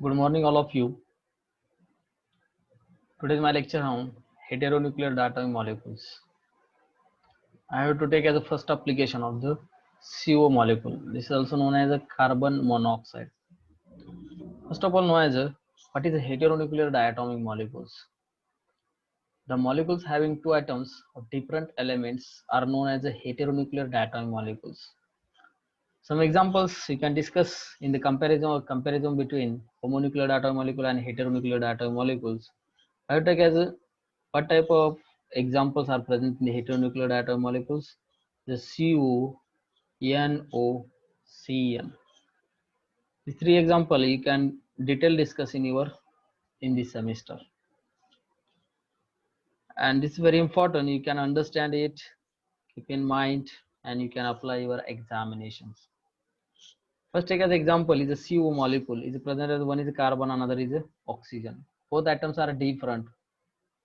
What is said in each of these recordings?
Good morning, all of you. Today's my lecture on heteronuclear diatomic molecules. I have to take as a first application of the CO molecule. This is also known as a carbon monoxide. First of all, know as a what is a heteronuclear diatomic molecules? The molecules having two atoms of different elements are known as a heteronuclear diatomic molecules. Some examples you can discuss in the comparison between homonuclear diatomic molecule and heteronuclear diatomic molecules. I will take as a what type of examples are present in the heteronuclear diatomic molecules? The CO, NO, CN. These three examples you can detail discuss in this semester. And this is very important. You can understand it, keep in mind, and you can apply your examinations. First, take as example is a CO molecule. Is present as one is a carbon, another is a oxygen. Both atoms are different.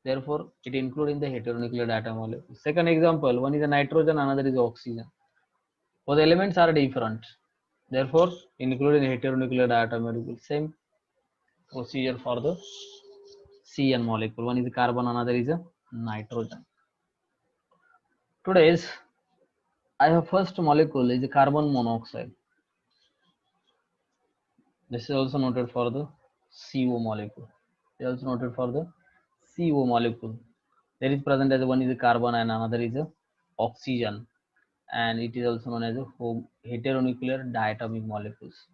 Therefore, it includes in the heteronuclear diatomic molecule. Second example, one is a nitrogen, another is oxygen. Both elements are different. Therefore, included in heteronuclear diatomic molecule. Same procedure for the CN molecule. One is a carbon, another is a nitrogen. Today's I have first molecule is a carbon monoxide. This is also noted for the CO molecule. It is also noted for the CO molecule. There is present as one is a carbon and another is a oxygen, and it is also known as a heteronuclear diatomic molecules.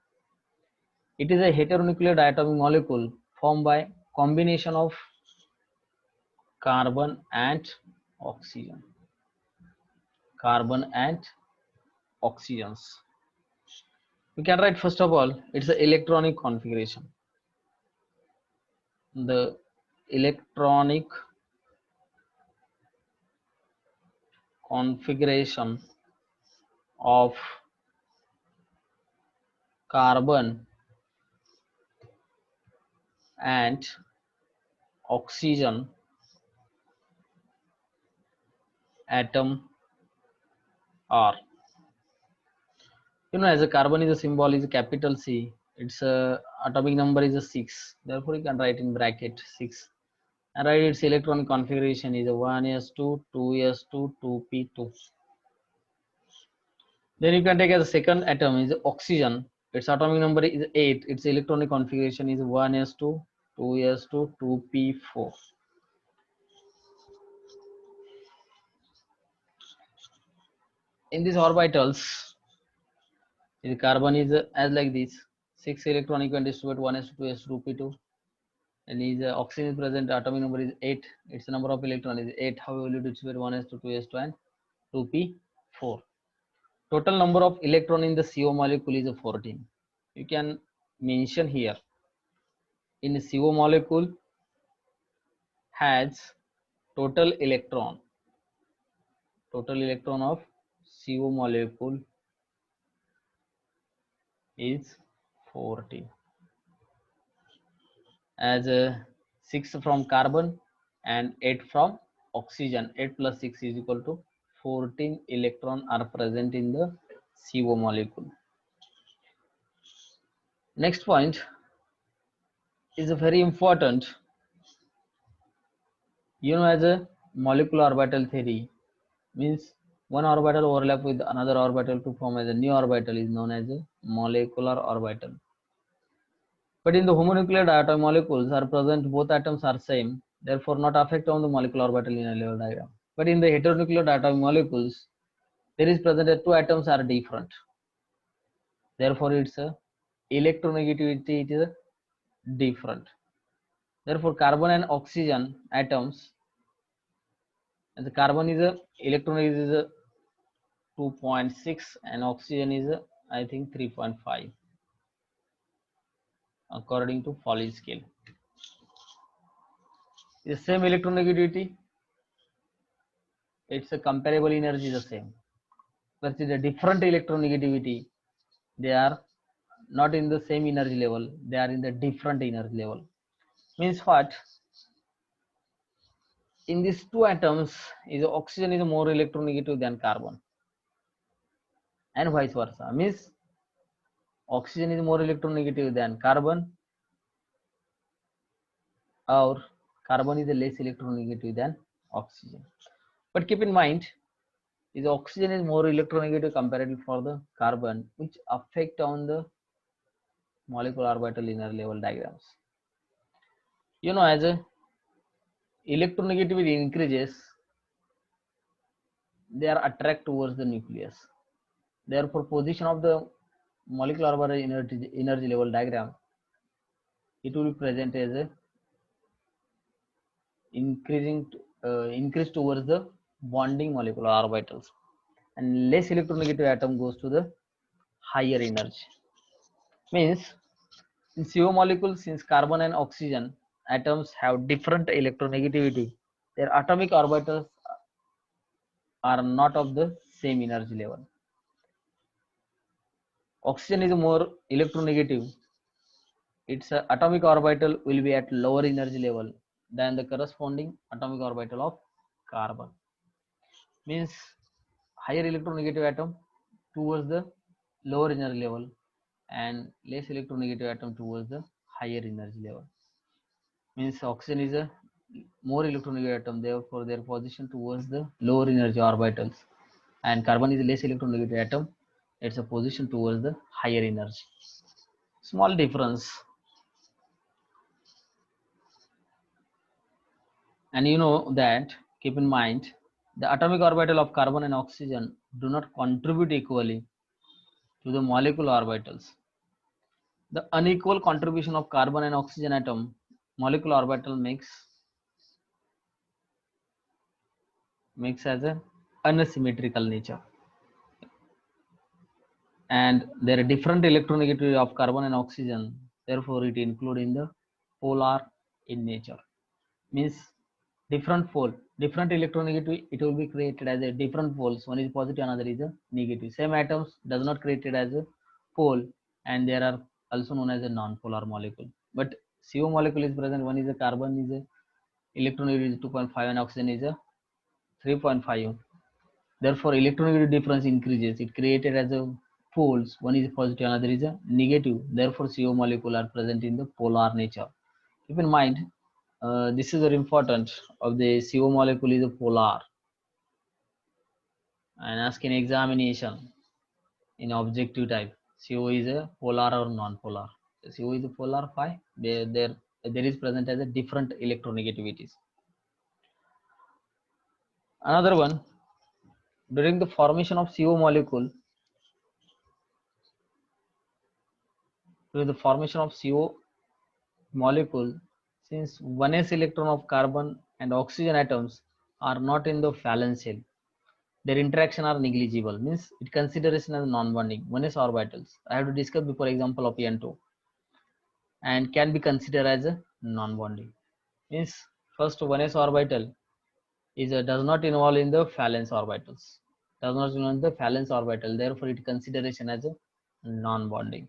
It is a heteronuclear diatomic molecule formed by combination of carbon and oxygen. Carbon and oxygens. We can write first of all, it's the electronic configuration. The electronic configuration of carbon and oxygen atom are, as a carbon is a symbol is a capital C, its atomic number is a 6, therefore you can write in bracket 6, and write its electronic configuration is a 1s2 2s2 2p2. Then you can take as a second atom is oxygen, its atomic number is 8, its electronic configuration is 1s2 2s2 2p4. In these orbitals, the carbon is as like this, 6 electron you can distribute 1s2 2s2 2p2, and is oxygen is present, atomic number is 8, its number of electron is 8. How will you distribute 1s2 2s2 and 2p4? Total number of electron in the CO molecule is 14. You can mention here, in the CO molecule has total electron of CO molecule is 14, as 6 from carbon and 8 from oxygen. 8 plus 6 is equal to 14 electron are present in the CO molecule. Next point is a very important. As a molecular orbital theory, means one orbital overlap with another orbital to form as a new orbital is known as a molecular orbital. But in the homonuclear diatomic molecules are present, both atoms are same, therefore not affect on the molecular orbital in a level diagram. But in the heteronuclear diatomic molecules, there is present that two atoms are different. Therefore, its electronegativity is different. Therefore, carbon and oxygen atoms, and the carbon is a electron is a 2.6 and oxygen is a, I think 3.5 according to Pauling scale. The same electronegativity, its a comparable energy is the same, but with a different electronegativity, they are not in the same energy level, they are in the different energy level. Means what? In these two atoms, is oxygen is more electronegative than carbon, and vice versa. Means oxygen is more electronegative than carbon, or carbon is less electronegative than oxygen. But keep in mind, is oxygen is more electronegative comparatively for the carbon, which affect on the molecular orbital inner level diagrams. You know, as a electronegativity increases, they are attract towards the nucleus. Therefore, position of the molecular orbital energy level diagram, it will be present as a increase towards the bonding molecular orbitals, and less electronegative atom goes to the higher energy. Means in CO molecules, since carbon and oxygen atoms have different electronegativity, their atomic orbitals are not of the same energy level. Oxygen is more electronegative. Its atomic orbital will be at lower energy level than the corresponding atomic orbital of carbon. Means higher electronegative atom towards the lower energy level and less electronegative atom towards the higher energy level. Means oxygen is a more electronegative atom, therefore their position towards the lower energy orbitals, and carbon is a less electronegative atom, it's a position towards the higher energy. Small difference. And you know that, keep in mind, the atomic orbital of carbon and oxygen do not contribute equally to the molecular orbitals. The unequal contribution of carbon and oxygen atom molecular orbital makes as an unsymmetrical nature, and there are different electronegativity of carbon and oxygen, therefore it include in the polar in nature. Means different pole, different electronegativity, it will be created as a different poles, one is positive, another is a negative. Same atoms does not created as a pole, and there are also known as a non-polar molecule. But CO molecule is present, one is a carbon is a electronegativity is 2.5 and oxygen is a 3.5. Therefore electronegativity difference increases, it created as a poles, one is positive, another is a negative. Therefore CO molecule are present in the polar nature. Keep in mind, this is very important of the CO molecule is a polar, and ask in examination in objective type, CO is a polar or non-polar. CO is a polar, phi, there is present as a different electronegativities. Another one, during the formation of CO molecule, since 1s electron of carbon and oxygen atoms are not in the valence shell, their interaction are negligible. Means it consideration as non-bonding 1s orbitals. I have to discuss before example of N2, and can be considered as a non-bonding. Means first 1s orbital is does not involve in the valence orbitals, therefore it consideration as a non-bonding.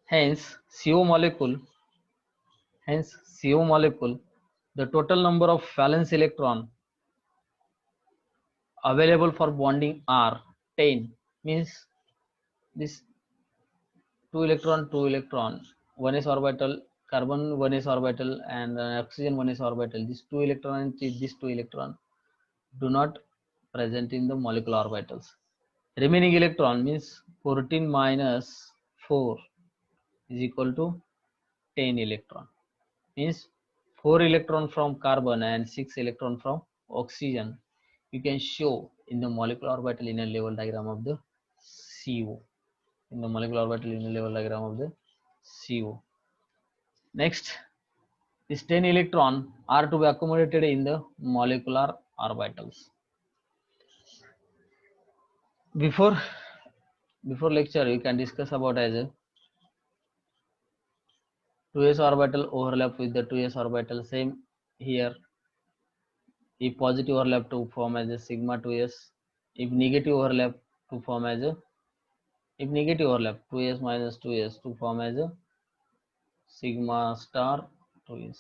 Hence CO molecule, the total number of valence electron available for bonding are 10. Means this 2 electron 1s orbital, carbon 1s orbital, and oxygen 1s orbital, these 2 electron do not present in the molecular orbitals. Remaining electron means 14 minus 4 is equal to 10 electron. Means 4 electron from carbon and 6 electron from oxygen you can show in the molecular orbital inner level diagram of the CO. Next, these 10 electron are to be accommodated in the molecular orbitals. Before lecture, you can discuss about as a 2s orbital overlap with the 2s orbital. Same here. If positive overlap to form as a sigma 2s, if negative overlap to form as a 2s minus 2s to form as a sigma star 2s.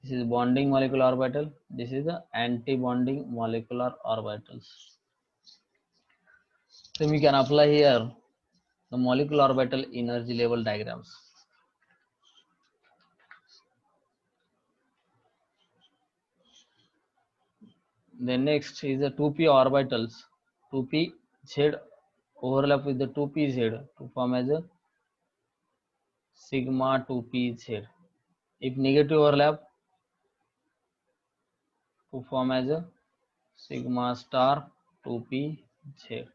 This is bonding molecular orbital. This is the anti-bonding molecular orbitals. So we can apply here the molecular orbital energy level diagrams. Then next is the 2p orbitals. 2p z overlap with the 2p z to form as a sigma 2p z. If negative overlap, to form as a sigma star 2p z.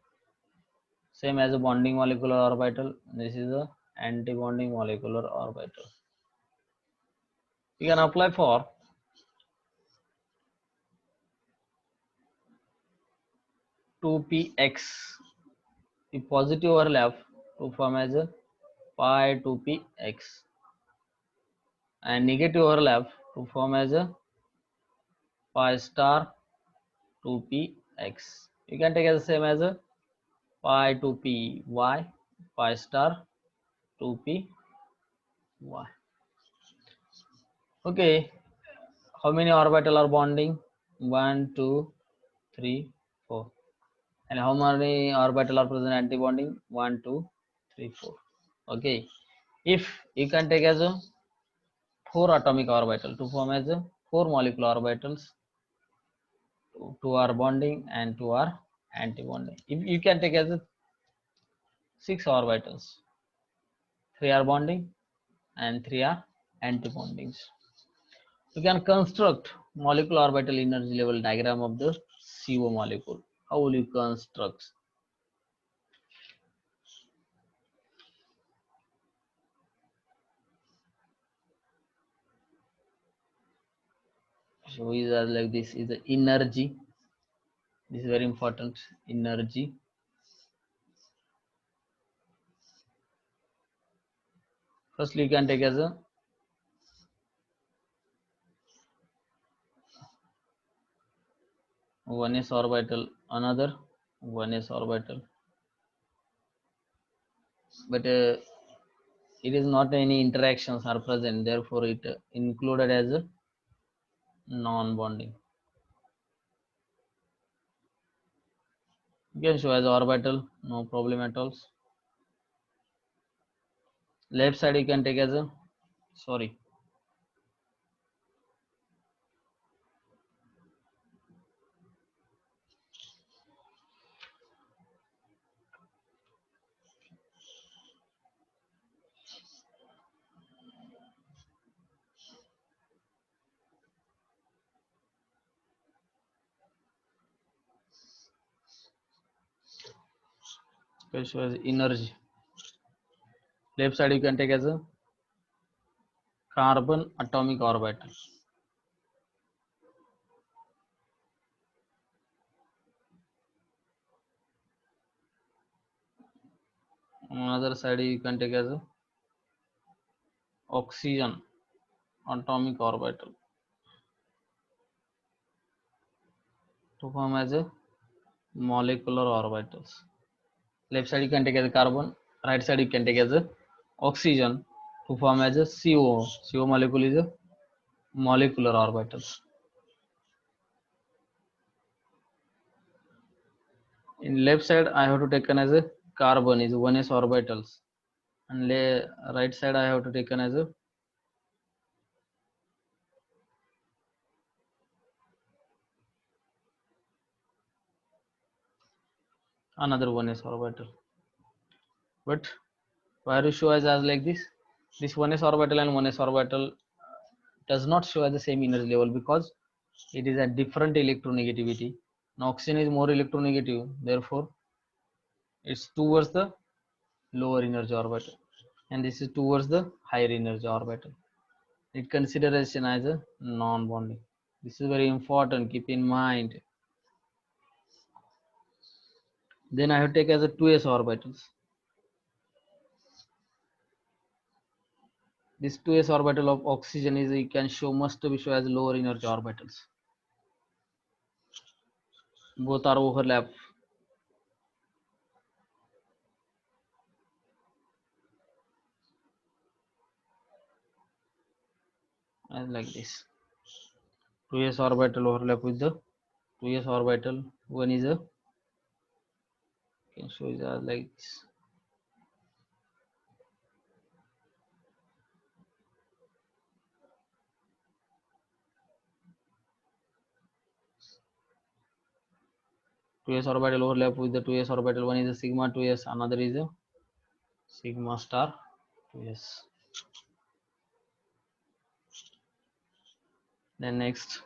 Same as a bonding molecular orbital. This is a anti-bonding molecular orbital. We can apply for 2px. If positive overlap, to form as a pi 2px, and negative overlap to form as a pi star 2px. You can take as the same as a pi 2py, pi star 2py. Okay, how many orbital are bonding? 1, 2, 3, 4. And how many orbital are present anti-bonding? 1, 2, 3, 4. Okay, if you can take as a 4 atomic orbital to form as a 4 molecular orbitals, 2 are bonding and 2 are anti-bonding. If you can take as a 6 orbitals, 3 are bonding and 3 are anti-bondings. You can construct molecular orbital energy level diagram of the CO molecule. How will you construct? So is like this is the energy. This is very important. Energy. Firstly, you can take as a 1s orbital, another 1s orbital, but it is not any interactions are present, therefore it included as a non-bonding. You can show as orbital, no problem at all. Left side you can take as a, sorry, you can show as energy. Left side you can take as a carbon atomic orbital. On other side you can take as a oxygen atomic orbital to form as a molecular orbitals. Left side you can take as a carbon, right side you can take as a oxygen to form as a CO. CO molecule is a molecular orbitals. In left side I have to taken as a carbon is 1s orbitals, and right side I have to taken as a another 1s orbital. But why do you show as like this? This 1s orbital and 1s orbital does not show as the same energy level because it is a different electronegativity. Now oxygen is more electronegative, therefore it's towards the lower energy orbital, and this is towards the higher energy orbital. It consideration as a non-bonding. This is very important, keep in mind. Then I have to take as a 2s orbitals. This 2s orbital of oxygen is you can show must be show as lower energy orbitals. Both are overlap. As like this. 2s orbital overlap with the 2s orbital. One is a can show it as like this. 2s orbital overlap with the 2s orbital. One is a sigma 2s, another is a sigma star 2s. Then next,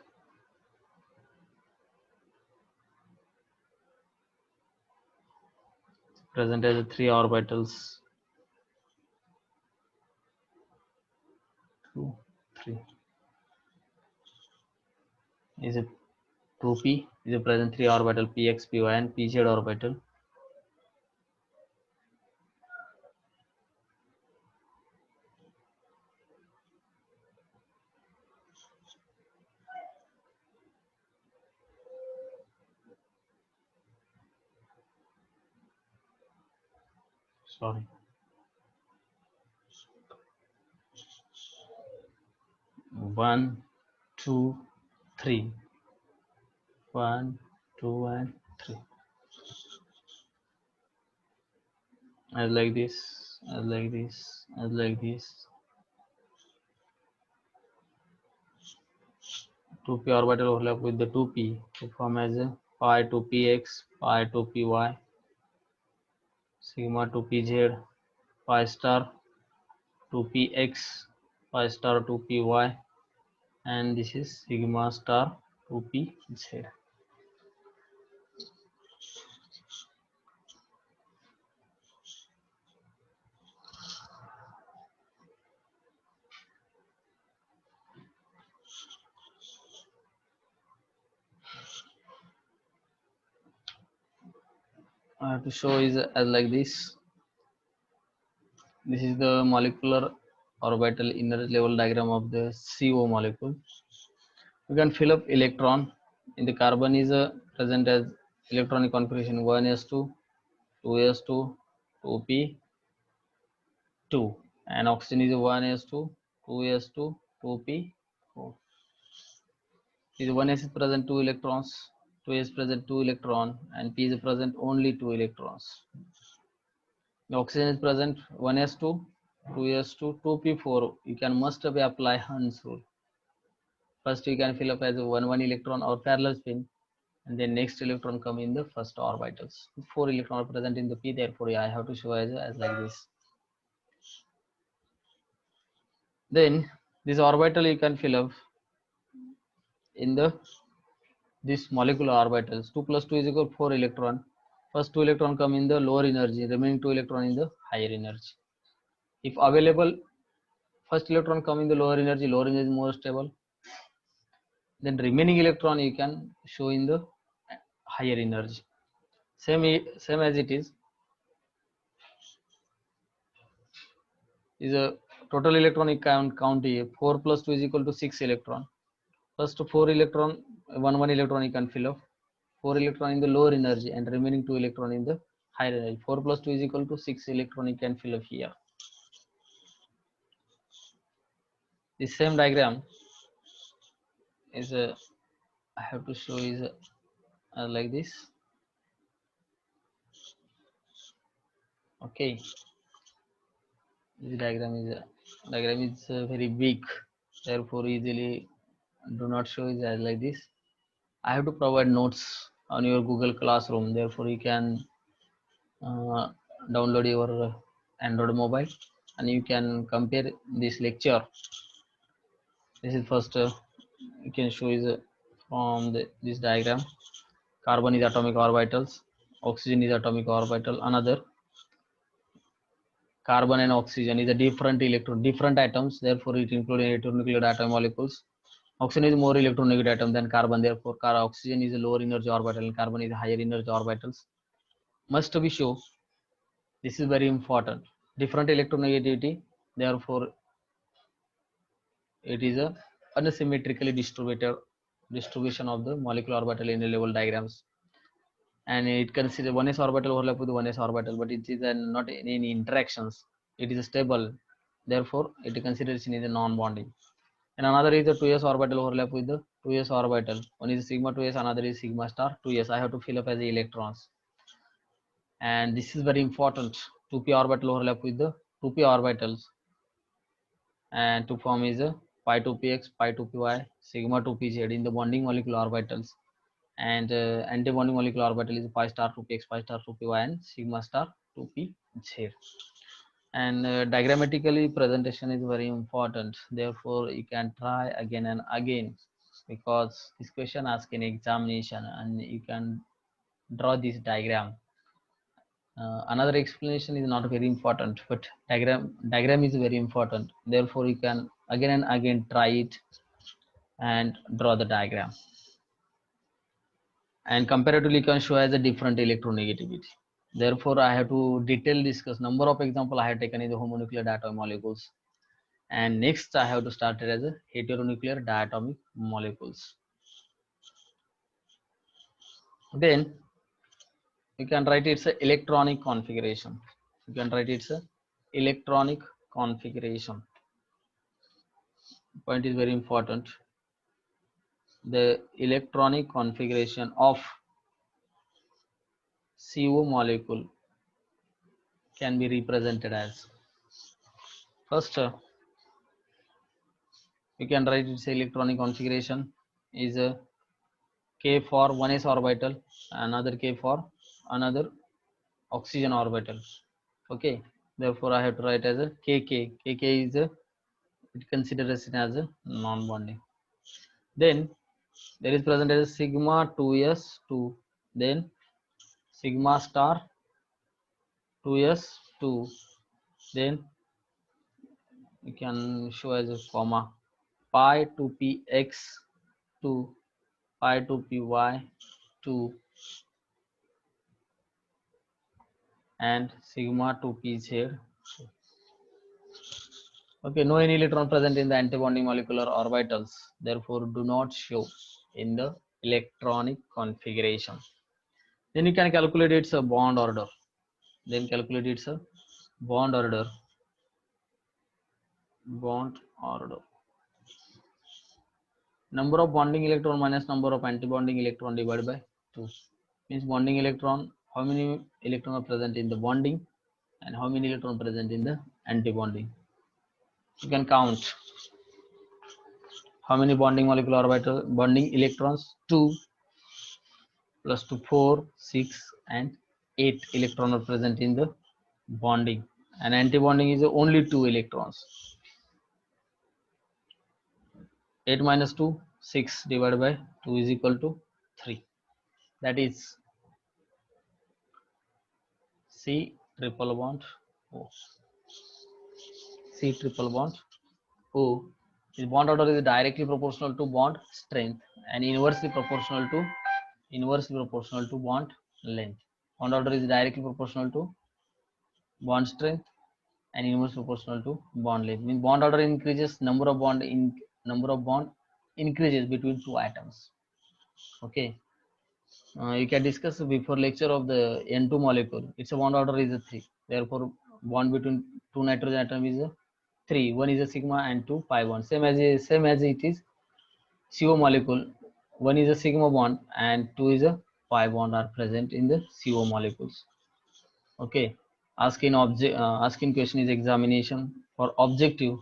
present as 3 orbitals, 2, 3 is a 2p is a present 3 orbital px, py and pz orbital. Sorry. 1, 2, 3. 1, 2 and 3. As like this, as like this, as like this. 2p orbital overlap with the 2p to form as a pi 2px, pi 2py, sigma 2pz, pi star 2px, pi star 2py, and this is sigma star 2pz. I have to show is as like this. This is the molecular orbital inner level diagram of the CO molecule. You can fill up electron in the carbon is present as electronic configuration 1s2, 2s2, 2p2, and oxygen is 1s2, 2s2, 2p4. Is 1s is present 2 electrons, 2s present 2 electron, and p is present only 2 electrons. The oxygen is present 1s2, 2s2, 2p4. You can must be apply Hund's rule. First you can fill up as a 1 electron or parallel spin, and then next electron come in the first orbitals. 4 electrons are present in the p, therefore I have to show as like this. Then this orbital you can fill up in the this molecular orbitals. 2 plus 2 is equal to 4 electron. First 2 electron come in the lower energy, remaining 2 electron in the higher energy. If available, first electron come in the lower energy is more stable. Then remaining electron you can show in the higher energy. Same as it is a total electronic count here. 4 plus 2 is equal to 6 electron. First 4 electron, 1 electron you can fill up. 4 electron in the lower energy and remaining 2 electron in the higher energy. 4 plus 2 is equal to 6 electron you can fill up here. This same diagram is I have to show is like this. Okay, this diagram is very big, therefore easily do not show it as like this. I have to provide notes on your Google Classroom, therefore you can download your Android mobile and you can compare this lecture. This is first you can show is from this diagram. Carbon is atomic orbitals, oxygen is atomic orbital, another carbon and oxygen is a different atoms, therefore it includes electronuclear atom molecules. Oxygen is more electronegative atom than carbon, therefore oxygen is a lower energy orbital and carbon is a higher energy orbitals. Must be show, this is very important, different electronegativity, therefore it is a unsymmetrically distributed distribution of the molecular orbital in the level diagrams, and it considers 1s orbital overlap with 1s orbital, but it is not any interactions, it is stable, therefore it is consideration is a non-bonding. And another is the 2s orbital overlap with the 2s orbital. One is sigma 2s, another is sigma star 2s. I have to fill up as the electrons, and this is very important. 2p orbital overlap with the 2p orbitals, and to form is a pi 2px, pi 2py, sigma 2pz in the bonding molecular orbitals. and antibonding molecular orbital is pi star 2p x, pi star 2py, and sigma star 2pz. And diagrammatically presentation is very important, therefore you can try again and again, because this question asked in examination and you can draw this diagram. Another explanation is not very important, but diagram is very important, therefore you can again and again try it and draw the diagram. And comparatively you can show as a different electronegativity, therefore I have to detail discuss number of example I have taken in the homonuclear diatomic molecules. And next I have to start it as a heteronuclear diatomic molecules. Then you can write it's a electronic configuration. You can write it's a electronic configuration. Point is very important. The electronic configuration of CO molecule can be represented as, first you can write its electronic configuration is a K for 1s orbital, another K for another oxygen orbital. Okay, therefore I have to write as a kk. Kk is a, it considers it as a non-bonding. Then there is present as a sigma 2s2, then sigma star 2s2, then you can show as a comma pi 2px2, pi 2py2, and sigma 2pz. Okay, no any electron present in the antibonding molecular orbitals, therefore do not show in the electronic configuration. Then you can calculate its a bond order. Then calculate its a bond order. Bond order. Number of bonding electron minus number of antibonding electron divided by 2. Means bonding electron, how many electrons are present in the bonding and how many electrons present in the antibonding. You can count how many bonding molecular orbital bonding electrons, 2 plus 2 4 6 and 8 electrons are present in the bonding, and antibonding is only 2 electrons. 8 minus 2 6 divided by 2 is equal to 3, that is C triple bond O. C triple bond O. Its bond order is directly proportional to bond strength and inversely proportional to bond length. Bond order is directly proportional to bond strength and inversely proportional to bond length. Means bond order increases, number of bond increases between two atoms. Okay, you can discuss before lecture of the N2 molecule. Its a bond order is a 3. Therefore, bond between two nitrogen atoms is a 3. One is a sigma and 2 pi bond. Same as it is CO molecule. One is a sigma bond and 2 is a pi bond are present in the CO molecules. Okay, asking question is examination. For objective,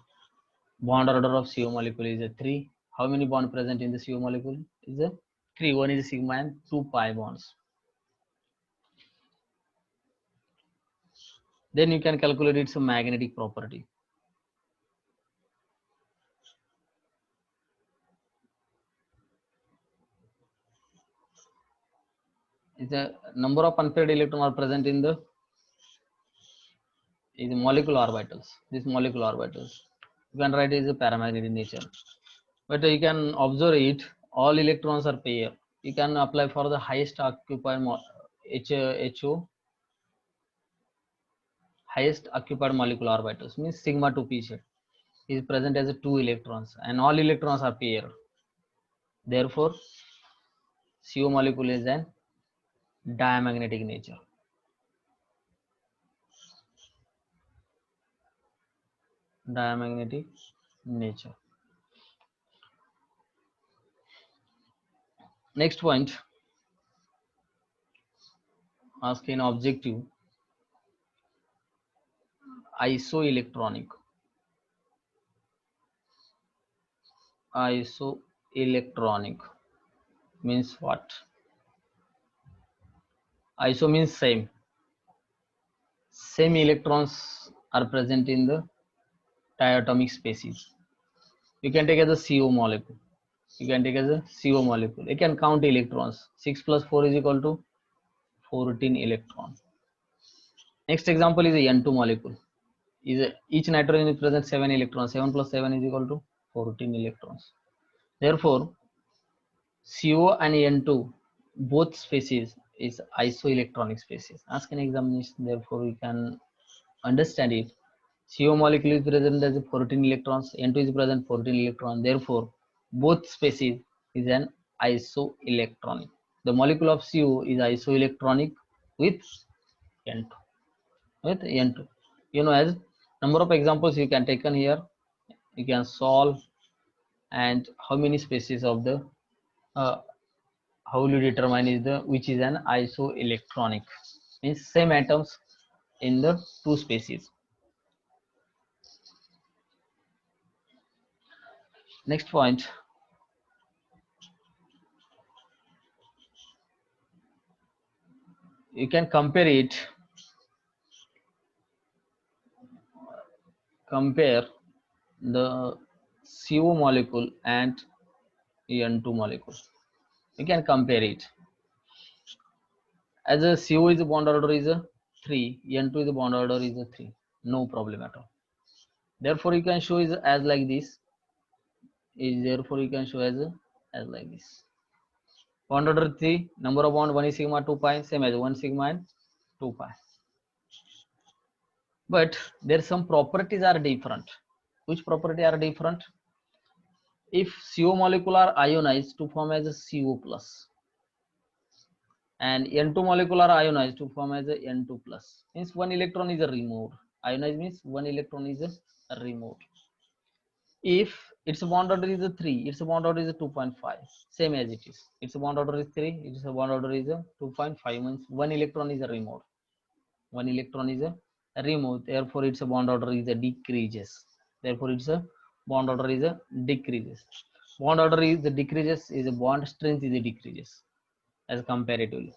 bond order of CO molecule is a 3. How many bond present in the CO molecule is a 3. One is a sigma and 2 pi bonds. Then you can calculate its magnetic property. The number of unpaired electrons are present in the molecular orbitals. These molecular orbitals, you can write is a paramagnetic nature. But you can observe it, all electrons are pair. You can apply for the highest occupied HO, highest occupied molecular orbitals, means sigma 2p set is present as a 2 electrons and all electrons are pair. Therefore, CO molecule is an diamagnetic nature. Diamagnetic nature. Next point, ask in objective, isoelectronic. Isoelectronic means what? Iso means same electrons are present in the diatomic species. You can take as a CO molecule. You can take as a CO molecule. You can count electrons. 6 plus 4 is equal to 14 electrons. Next example is a N2 molecule. Each nitrogen is present 7 electrons. 7 plus 7 is equal to 14 electrons. Therefore, CO and N2 both species is isoelectronic species. Ask an examination, therefore we can understand it. CO molecule is present as 14 electrons, N2 is present 14 electrons. Therefore, both species is an isoelectronic. The molecule of CO is isoelectronic with N2. With N2. You know, as number of examples you can taken here, you can solve, and how many species of the how will you determine is the which is an isoelectronic, means same atoms in the two species. Next point, you can compare the CO molecule and N2 molecule. You can compare it. As a CO is a bond order is a 3, N2 is a bond order is a 3. No problem at all. Therefore, you can show is as like this. Therefore you can show as like this. Bond order 3, number of bond 1 is sigma 2 pi, same as 1 sigma and 2 pi. But there some properties are different. Which property are different? If CO molecule are ionized to form as a CO plus, and N2 molecule are ionized to form as a N2 plus, means one electron is removed. Ionized means one electron is removed. If its bond order is a 3, its bond order is a 2.5, same as it is. Its bond order is 3, its bond order is a 2.5, means one electron is removed. One electron is removed, therefore its bond order is a decreases. Therefore its a bond order is a decreases. Bond order is the decreases, is a bond strength is a decreases as comparatively.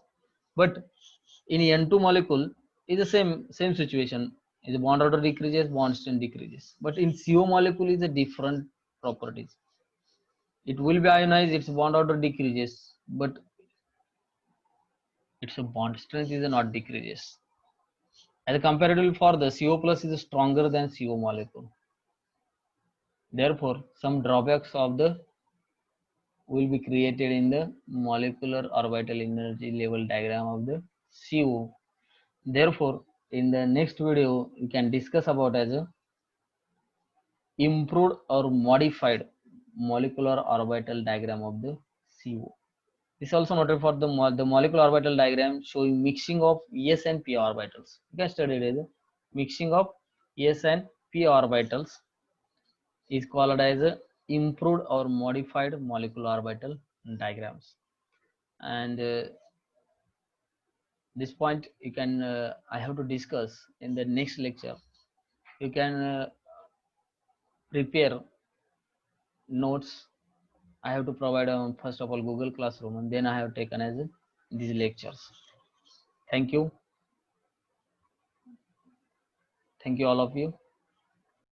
But in N2 molecule is the same situation. Is the bond order decreases, bond strength decreases. But in CO molecule is a different properties. It will be ionized, its bond order decreases, but its bond strength is not decreases. As a comparatively for the CO plus is stronger than CO molecule. Therefore, some drawbacks of the will be created in the molecular orbital energy level diagram of the CO. Therefore, in the next video, we can discuss about as a improved or modified molecular orbital diagram of the CO. This is also noted for the molecular orbital diagram showing mixing of s and p orbitals. You can study it as a mixing of s and p orbitals is called as a improved or modified molecular orbital diagrams. And this point you can I have to discuss in the next lecture. You can prepare notes. I have to provide first of all Google Classroom, and then I have taken as these lectures. Thank you all of you.